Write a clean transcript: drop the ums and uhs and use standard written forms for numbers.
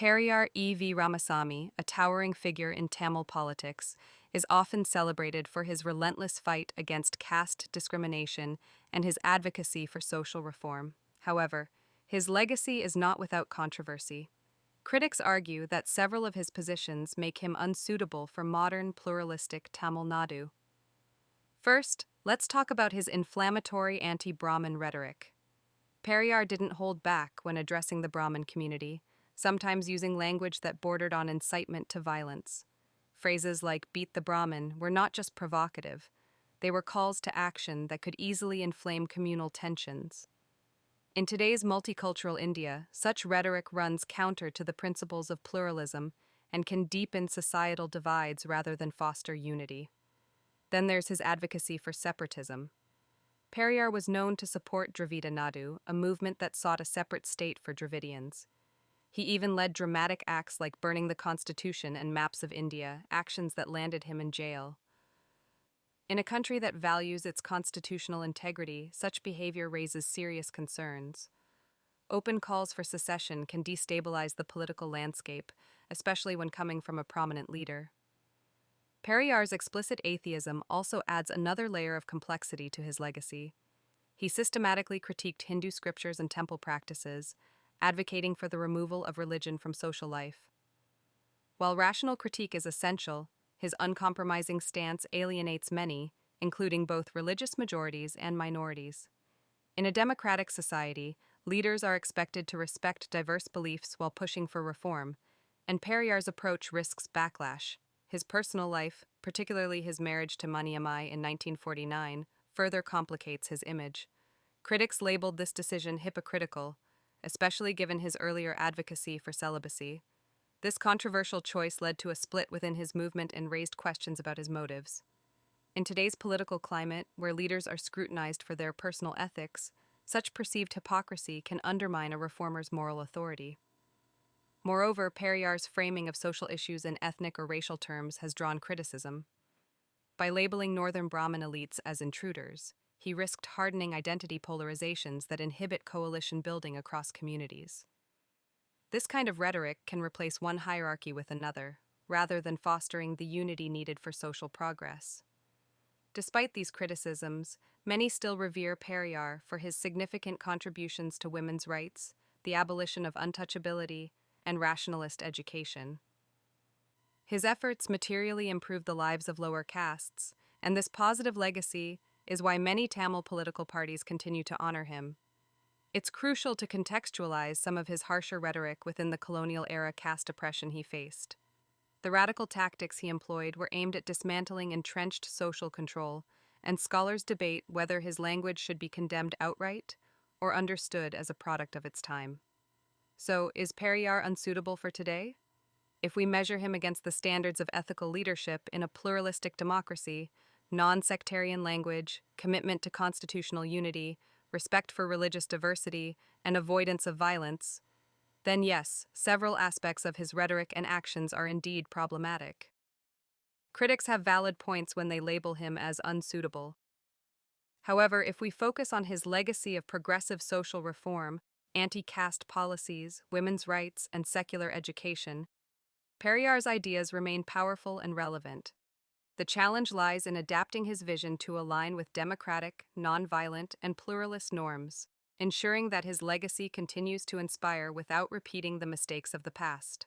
Periyar E.V. Ramasamy, a towering figure in Tamil politics, is often celebrated for his relentless fight against caste discrimination and his advocacy for social reform. However, his legacy is not without controversy. Critics argue that several of his positions make him unsuitable for modern pluralistic Tamil Nadu. First, let's talk about his inflammatory anti-Brahmin rhetoric. Periyar didn't hold back when addressing the Brahmin community, sometimes using language that bordered on incitement to violence. Phrases like "beat the Brahmin" were not just provocative, they were calls to action that could easily inflame communal tensions. In today's multicultural India, such rhetoric runs counter to the principles of pluralism and can deepen societal divides rather than foster unity. Then there's his advocacy for separatism. Periyar was known to support Dravida Nadu, a movement that sought a separate state for Dravidians. He even led dramatic acts like burning the constitution and maps of India, actions that landed him in jail. In a country that values its constitutional integrity, such behavior raises serious concerns. Open calls for secession can destabilize the political landscape, especially when coming from a prominent leader. Periyar's explicit atheism also adds another layer of complexity to his legacy. He systematically critiqued Hindu scriptures and temple practices, advocating for the removal of religion from social life. While rational critique is essential, his uncompromising stance alienates many, including both religious majorities and minorities. In a democratic society, leaders are expected to respect diverse beliefs while pushing for reform, and Periyar's approach risks backlash. His personal life, particularly his marriage to Annamalai in 1949, further complicates his image. Critics labeled this decision hypocritical, especially given his earlier advocacy for celibacy. This controversial choice led to a split within his movement and raised questions about his motives. In today's political climate, where leaders are scrutinized for their personal ethics, such perceived hypocrisy can undermine a reformer's moral authority. Moreover, Periyar's framing of social issues in ethnic or racial terms has drawn criticism. By labeling northern Brahmin elites as intruders, he risked hardening identity polarizations that inhibit coalition building across communities. This kind of rhetoric can replace one hierarchy with another, rather than fostering the unity needed for social progress. Despite these criticisms, many still revere Periyar for his significant contributions to women's rights, the abolition of untouchability, and rationalist education. His efforts materially improved the lives of lower castes, and this positive legacy is why many Tamil political parties continue to honor him. It's crucial to contextualize some of his harsher rhetoric within the colonial-era caste oppression he faced. The radical tactics he employed were aimed at dismantling entrenched social control, and scholars debate whether his language should be condemned outright or understood as a product of its time. So, is Periyar unsuitable for today? If we measure him against the standards of ethical leadership in a pluralistic democracy, non-sectarian language, commitment to constitutional unity, respect for religious diversity, and avoidance of violence, then yes, several aspects of his rhetoric and actions are indeed problematic. Critics have valid points when they label him as unsuitable. However, if we focus on his legacy of progressive social reform, anti-caste policies, women's rights, and secular education, Periyar's ideas remain powerful and relevant. The challenge lies in adapting his vision to align with democratic, nonviolent, and pluralist norms, ensuring that his legacy continues to inspire without repeating the mistakes of the past.